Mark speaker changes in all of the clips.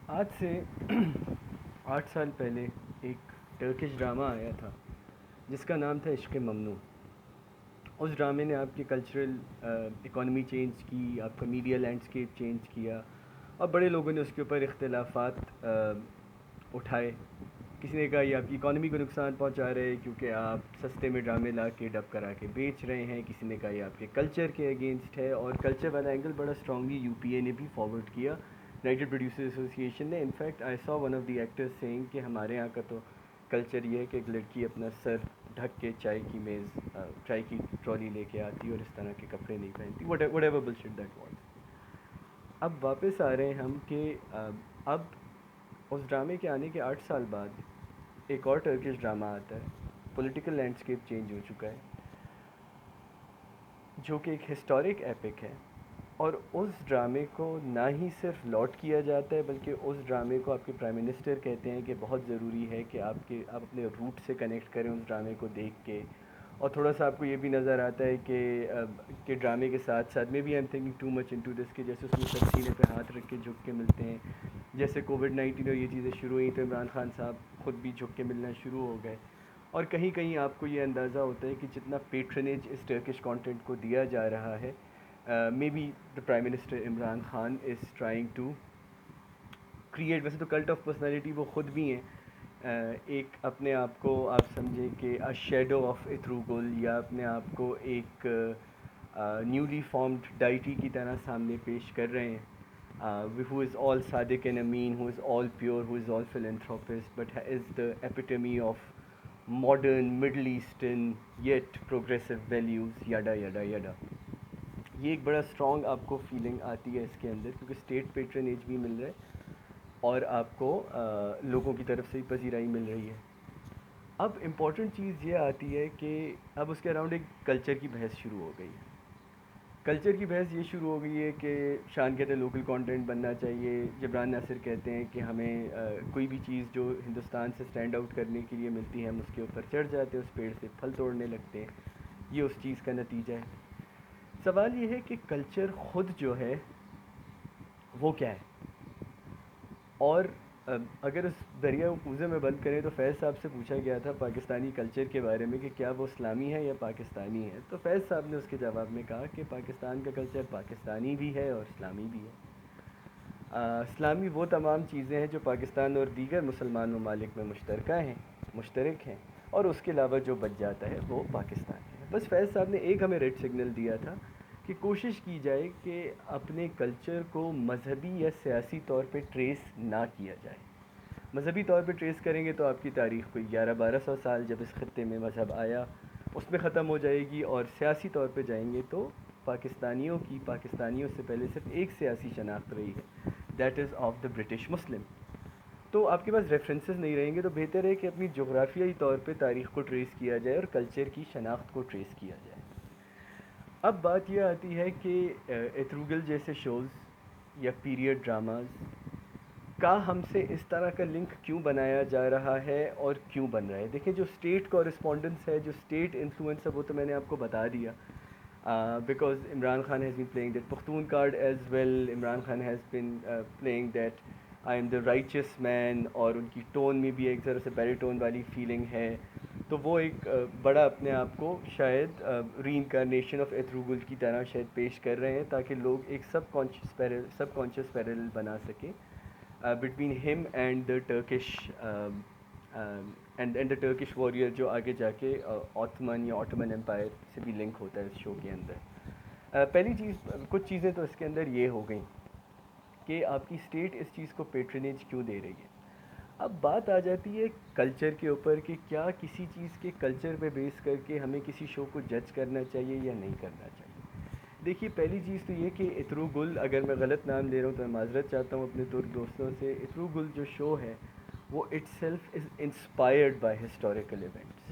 Speaker 1: آج سے 8 سال پہلے ایک ٹرکش ڈرامہ آیا تھا جس کا نام تھا عشق ممنوع. اس ڈرامے نے آپ کی کلچرل اکانومی چینج کی، آپ کا میڈیا لینڈسکیپ چینج کیا، اور بڑے لوگوں نے اس کے اوپر اختلافات اٹھائے. کسی نے کہا یہ آپ کی اکانومی کو نقصان پہنچا رہے ہیں کیونکہ آپ سستے میں ڈرامے لا کے ڈب کرا کے بیچ رہے ہیں. کسی نے کہا یہ آپ کے کلچر کے اگینسٹ ہے، اور کلچر والا اینگل بڑا اسٹرانگلی یو پی اے نے بھی فارورڈ کیا، یونائٹڈ پروڈیوسر ایسوسی ایشن نے. انفیکٹ آئی سا ون آف دی ایکٹرز سینگ کہ ہمارے یہاں کا تو کلچر یہ ہے کہ ایک لڑکی اپنا سر ڈھک کے چائے کی میز چائے کی ٹرالی لے کے آتی اور اس طرح کے کپڑے نہیں پہنتی. What ever bullshit that was. اب واپس آ رہے ہیں ہم کہ اب اس ڈرامے کے آنے کے 8 سال بعد ایک اور ٹرکش ڈرامہ آتا ہے. پولیٹیکل لینڈسکیپ چینج ہو چکا ہے، جو کہ ایک ہسٹورک ایپک ہے. اور اس ڈرامے کو نہ ہی صرف لوٹ کیا جاتا ہے بلکہ اس ڈرامے کو آپ کے پرائم منسٹر کہتے ہیں کہ بہت ضروری ہے کہ آپ اپنے روٹ سے کنیکٹ کریں اس ڈرامے کو دیکھ کے. اور تھوڑا سا آپ کو یہ بھی نظر آتا ہے کہ ڈرامے کے ساتھ ساتھ maybe I am thinking too much into this کہ جیسے اس میں سب سینے پہ ہاتھ رکھ کے جھک کے ملتے ہیں. جیسے کووڈ-19 اور یہ چیزیں شروع ہوئیں تو عمران خان صاحب خود بھی جھک کے ملنا شروع ہو گئے. اور کہیں کہیں آپ کو یہ اندازہ ہوتا ہے کہ جتنا پیٹرنیج اس ٹرکش کانٹینٹ کو دیا جا رہا ہے، maybe the prime minister Imran Khan is trying to create. ویسے تو کلٹ آف پرسنالٹی وہ خود بھی ہیں، ایک اپنے آپ کو آپ سمجھیں کہ شیڈو آف اتھروگل، یا اپنے آپ کو ایک نیولی فارمڈ ڈائٹی کی طرح سامنے پیش کر رہے ہیں. Who is all Sadiq and Amin, who is all pure, who is all philanthropist, but is the epitome of modern Middle Eastern yet progressive values, yada yada yada. یہ ایک بڑا اسٹرانگ آپ کو فیلنگ آتی ہے اس کے اندر کیونکہ اسٹیٹ پیٹرنیج بھی مل رہا ہے اور آپ کو لوگوں کی طرف سے بھی پذیرائی مل رہی ہے. اب امپورٹنٹ چیز یہ آتی ہے کہ اب اس کے اراؤنڈ ایک کلچر کی بحث شروع ہو گئی ہے. کلچر کی بحث یہ شروع ہو گئی ہے کہ شان کہتے ہیں لوکل کانٹینٹ بننا چاہیے. جبران ناصر کہتے ہیں کہ ہمیں کوئی بھی چیز جو ہندوستان سے اسٹینڈ آؤٹ کرنے کے لیے ملتی ہے ہم اس کے اوپر چڑھ جاتے ہیں، اس پیڑ سے پھل توڑنے لگتے ہیں. یہ اس چیز کا نتیجہ ہے. سوال یہ ہے کہ کلچر خود جو ہے وہ کیا ہے. اور اگر اس دریا کو کوزے میں بند کریں تو فیض صاحب سے پوچھا گیا تھا پاکستانی کلچر کے بارے میں کہ کیا وہ اسلامی ہے یا پاکستانی ہے، تو فیض صاحب نے اس کے جواب میں کہا کہ پاکستان کا کلچر پاکستانی بھی ہے اور اسلامی بھی ہے. اسلامی وہ تمام چیزیں ہیں جو پاکستان اور دیگر مسلمان ممالک میں مشترک ہیں، اور اس کے علاوہ جو بچ جاتا ہے وہ پاکستان ہے. بس فیض صاحب نے ایک ہمیں ریڈ سگنل دیا تھا کہ کوشش کی جائے کہ اپنے کلچر کو مذہبی یا سیاسی طور پہ ٹریس نہ کیا جائے. مذہبی طور پہ ٹریس کریں گے تو آپ کی تاریخ کوئی 1100-1200 سال جب اس خطے میں مذہب آیا اس میں ختم ہو جائے گی. اور سیاسی طور پہ جائیں گے تو پاکستانیوں سے پہلے صرف ایک سیاسی شناخت رہی ہے، that is of the British Muslim. تو آپ کے پاس ریفرنسز نہیں رہیں گے تو بہتر ہے کہ اپنی جغرافیائی طور پہ تاریخ کو ٹریس کیا جائے اور کلچر کی شناخت کو ٹریس کیا جائے. اب بات یہ آتی ہے کہ ایتھروگل جیسے شوز یا پیریڈ ڈراماز کا ہم سے اس طرح کا لنک کیوں بنایا جا رہا ہے اور کیوں بن رہا ہے. دیکھیں جو اسٹیٹ کورسپونڈنس ہے، جو اسٹیٹ انفلوئنس ہے، وہ تو میں نے آپ کو بتا دیا. Because Imran Khan has been playing that Pakhtun card as well. Imran Khan has been playing that I am the righteous man, اور ان کی ٹون میں بھی ایک ذرا سے بیری ٹون والی فیلنگ ہے. تو وہ ایک بڑا اپنے آپ کو شاید ری انکارنیشن آف ایتھروگل کی طرح شاید پیش کر رہے ہیں تاکہ لوگ ایک سب کانشیس پیرل بنا سکیں بٹوین ہم اینڈ دا ٹرکش وارئر جو آگے جا کے آٹمن یا آٹمن امپائر سے بھی لنک ہوتا ہے اس شو کے اندر. پہلی چیز، کچھ چیزیں تو اس کے اندر یہ ہو گئیں کہ آپ کی اسٹیٹ اس چیز کو پیٹرنیج کیوں دے رہی ہے. اب بات آ جاتی ہے کلچر کے اوپر کہ کیا کسی چیز کے کلچر پہ بیس کر کے ہمیں کسی شو کو جج کرنا چاہیے یا نہیں کرنا چاہیے. دیکھیے پہلی چیز تو یہ کہ اترو گل، اگر میں غلط نام لے رہا ہوں تو میں معذرت چاہتا ہوں اپنے ترک دوستوں سے. اترو گل جو شو ہے وہ it self is inspired by historical events.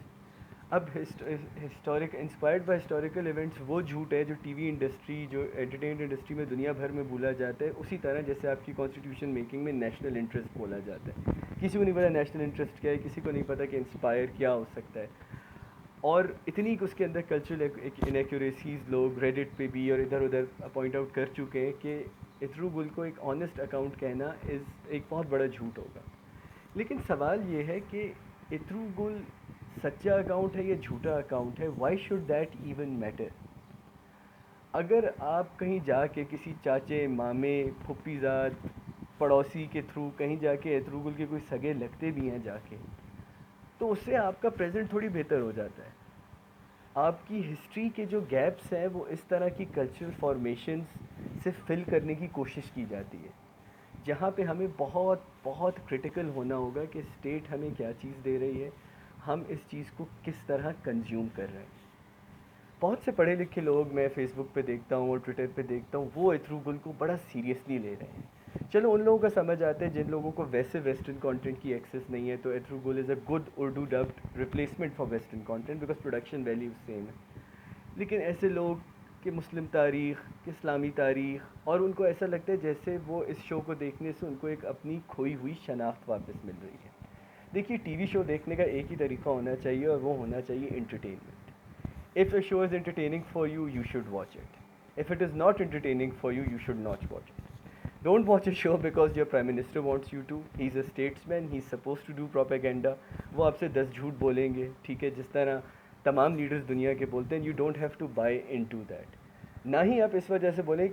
Speaker 1: اب انسپائرڈ بائی ہسٹوریکل ایونٹس وہ جھوٹ ہے جو ٹی وی انڈسٹری، جو انٹرٹینمنٹ انڈسٹری میں دنیا بھر میں بولا جاتا ہے، اسی طرح جیسے آپ کی کانسٹیٹیوشن میکنگ میں نیشنل انٹرسٹ بولا جاتا ہے. کسی کو نہیں پتا نیشنل انٹرسٹ کیا ہے، کسی کو نہیں پتا کہ انسپائر کیا ہو سکتا ہے. اور اتنی کہ اس کے اندر کلچرل انیکوریسیز لوگ ریڈٹ پہ بھی اور ادھر ادھر پوائنٹ آؤٹ کر چکے ہیں کہ اترو گل کو ایک آنیسٹ اکاؤنٹ کہنا ایک بہت بڑا جھوٹ ہوگا. لیکن سوال یہ ہے کہ اترو گل سچا اکاؤنٹ ہے یا جھوٹا اکاؤنٹ ہے؟ Why should that even matter? اگر آپ کہیں جا کے کسی چاچے مامے پھپھی زاد پڑوسی کے تھرو کہیں جا کے اترو گل کے کوئی سگے لگتے بھی ہیں جا کے، تو اس سے آپ کا پریزنٹ تھوڑی بہتر ہو جاتا ہے. آپ کی ہسٹری کے جو گیپس ہیں وہ اس طرح کی کلچرل فارمیشنز سے فل کرنے کی کوشش کی جاتی ہے، جہاں پہ ہمیں بہت بہت کرٹیکل ہونا ہوگا کہ اسٹیٹ ہمیں کیا چیز دے رہی ہے، ہم اس چیز کو کس طرح کنزیوم کر رہے ہیں. بہت سے پڑھے لکھے لوگ میں فیس بک پہ دیکھتا ہوں اور ٹویٹر پہ دیکھتا ہوں، وہ اترو گل کو بڑا سیریسلی لے رہے ہیں. چلو ان لوگوں کا سمجھ آتا ہے جن لوگوں کو ویسے ویسٹرن کانٹینٹ کی ایکسیس نہیں ہے، تو Ertugrul is a good Urdu dubbed replacement for western content because production value same ہے. لیکن ایسے لوگ کہ مسلم تاریخ کہ اسلامی تاریخ، اور ان کو ایسا لگتا ہے جیسے وہ اس شو کو دیکھنے سے ان کو ایک اپنی کھوئی ہوئی شناخت واپس مل رہی ہے. دیکھیے ٹی وی شو دیکھنے کا ایک ہی طریقہ ہونا چاہیے، اور وہ ہونا چاہیے entertainment. If a show is entertaining for you, you should watch it. If it is not entertaining for you, you should not watch it. Don't watch a show because your prime minister wants you to. He's a statesman, he's supposed to do propaganda. وہ آپ سے 10 جھوٹ بولیں گے، ٹھیک ہے، جس طرح تمام لیڈرز دنیا کے بولتے ہیں. You don't have to buy into that. نہ ہی آپ اس وجہ سے بولیں،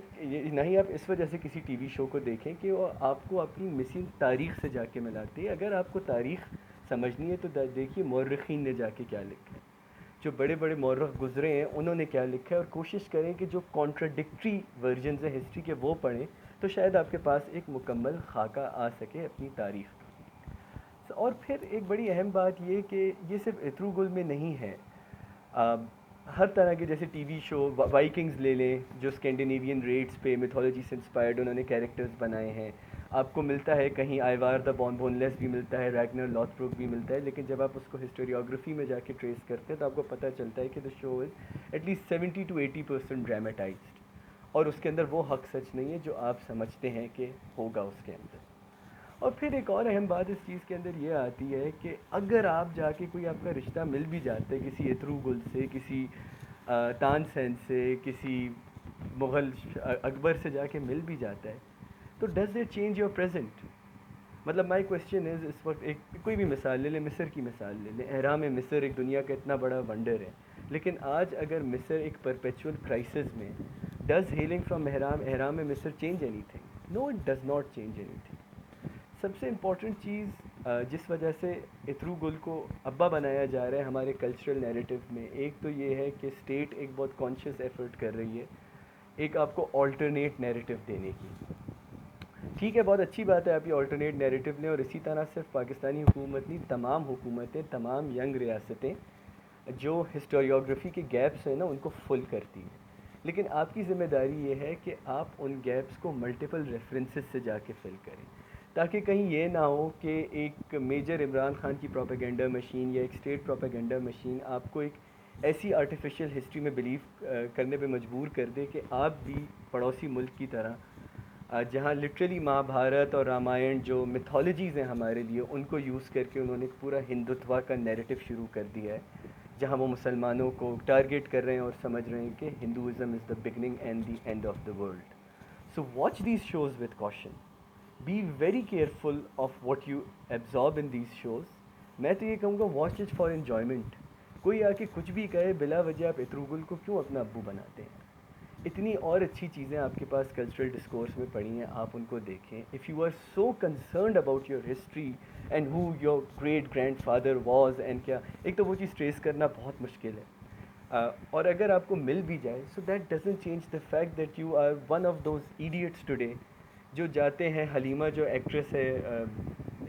Speaker 1: نہ ہی آپ اس وجہ سے کسی ٹی وی شو کو دیکھیں کہ وہ آپ کو اپنی مسنگ تاریخ سے جا کے ملاتی ہے. اگر آپ کو تاریخ سمجھنی ہے تو دیکھیے مورخین نے جا کے کیا لکھا ہے، جو بڑے بڑے مورخ گزرے ہیں انہوں نے کیا لکھا ہے، اور کوشش کریں کہ جو کانٹراڈکٹری ورژنز ہیں ہسٹری کے وہ پڑھیں، تو شاید آپ کے پاس ایک مکمل خاکہ آ سکے اپنی تاریخ کا. اور پھر ایک بڑی اہم بات یہ کہ یہ صرف اترو گل میں نہیں ہے. ہر طرح کے جیسے ٹی وی شو وائکنگز لے لیں، جو اسکینڈینیوین ریٹس پہ میتھولوجی سے انسپائرڈ انہوں نے کیریکٹرز بنائے ہیں. آپ کو ملتا ہے کہیں آئیوار دا بون لیس بھی ملتا ہے، ریگنر لوتھبروک بھی ملتا ہے، لیکن جب آپ اس کو ہسٹوریوگرافی میں جا کے ٹریس کرتے ہیں تو آپ کو پتہ چلتا ہے کہ دا شو از ایٹ لیسٹ 70-80% ڈرامیٹائزڈ، اور اس کے اندر وہ حق سچ نہیں ہے جو آپ سمجھتے ہیں کہ ہوگا اس کے اندر. اور پھر ایک اور اہم بات اس چیز کے اندر یہ آتی ہے کہ اگر آپ جا کے کوئی آپ کا رشتہ مل بھی جاتا ہے کسی اترو گل سے، کسی تان سین سے، کسی مغل اکبر سے جا کے مل بھی جاتا ہے، تو does it change your present? مطلب مائی کویشچن از، اس وقت ایک کوئی بھی مثال لے لیں، مصر کی مثال لے لیں. اہرام مصر ایک دنیا کا اتنا بڑا ونڈر ہے، لیکن آج اگر مصر ایک پرپیچول کرائسس میں، ڈز ہیلنگ فرام اہرام مصر change anything? No, it does not change anything. سب سے امپورٹنٹ چیز جس وجہ سے اترو گل کو ابا بنایا جا رہا ہے ہمارے کلچرل نیریٹو میں، ایک تو یہ ہے کہ اسٹیٹ ایک بہت کانشیس ایفرٹ کر رہی ہے ایک آپ کو آلٹرنیٹ نیریٹو دینے کی. ٹھیک ہے، بہت اچھی بات ہے آپ یہ آلٹرنیٹ نیریٹو لیں، اور اسی طرح صرف پاکستانی حکومت نہیں، تمام حکومتیں، تمام ینگ ریاستیں جو ہسٹوریوگرافی کے گیپس ہیں نا ان کو فل کرتی ہیں. لیکن آپ کی ذمہ داری یہ ہے کہ آپ ان گیپس کو ملٹیپل ریفرنسز سے جا کے فل کریں، تاکہ کہیں یہ نہ ہو کہ ایک میجر عمران خان کی پروپیگنڈا مشین یا ایک اسٹیٹ پروپیگنڈا مشین آپ کو ایک ایسی آرٹیفیشل ہسٹری میں بلیو کرنے پہ مجبور کر دے کہ آپ بھی پڑوسی ملک کی طرح، جہاں لٹرلی مہا بھارت اور رامائن جو میتھولوجیز ہیں ہمارے لیے، ان کو یوز کر کے انہوں نے ایک پورا ہندوتوا کا نیریٹو شروع کر دیا ہے، جہاں وہ مسلمانوں کو ٹارگیٹ کر رہے ہیں اور سمجھ رہے ہیں کہ Hinduism is the beginning and the end of the world. So watch these shows with caution. Be very careful of what you absorb in these shows. میں تو یہ کہوں گا واچ اٹ فار انجوائمنٹ. کوئی آ کے کچھ بھی کہے بلا وجہ آپ اترو گل کو کیوں اپنا ابو بناتے ہیں؟ اتنی اور اچھی چیزیں آپ کے پاس کلچرل ڈسکورس میں پڑھی ہیں، آپ ان کو دیکھیں. If you are so concerned about your history and who your great grandfather was and کیا، ایک تو وہ چیز ٹریس کرنا بہت مشکل ہے، اور اگر آپ کو مل بھی جائے so that doesn't change the fact that you are one of those idiots today جو جاتے ہیں حلیمہ جو ایکٹریس ہے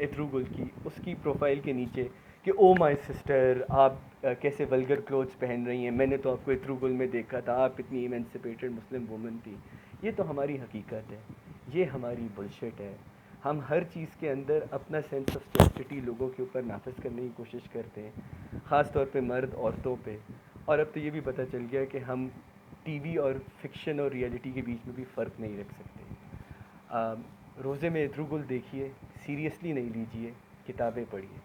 Speaker 1: اترو گل کی، اس کی پروفائل کے نیچے کہ او مائی سسٹر آپ کیسے ولگر کلوتھس پہن رہی ہیں، میں نے تو آپ کو اترو گل میں دیکھا تھا، آپ اتنی ایمنسپیٹڈ مسلم وومن تھی. یہ تو ہماری حقیقت ہے، یہ ہماری بلشٹ ہے. ہم ہر چیز کے اندر اپنا سینس آف چیسٹی لوگوں کے اوپر نافذ کرنے کی کوشش کرتے ہیں، خاص طور پہ مرد عورتوں پہ. اور اب تو یہ بھی پتہ چل گیا کہ ہم ٹی وی اور فکشن اور ریئلٹی کے بیچ میں بھی فرق نہیں رکھ سکتے. روزے میں اترو گل دیکھیے، سیریسلی نہیں لیجیے، کتابیں پڑھیے.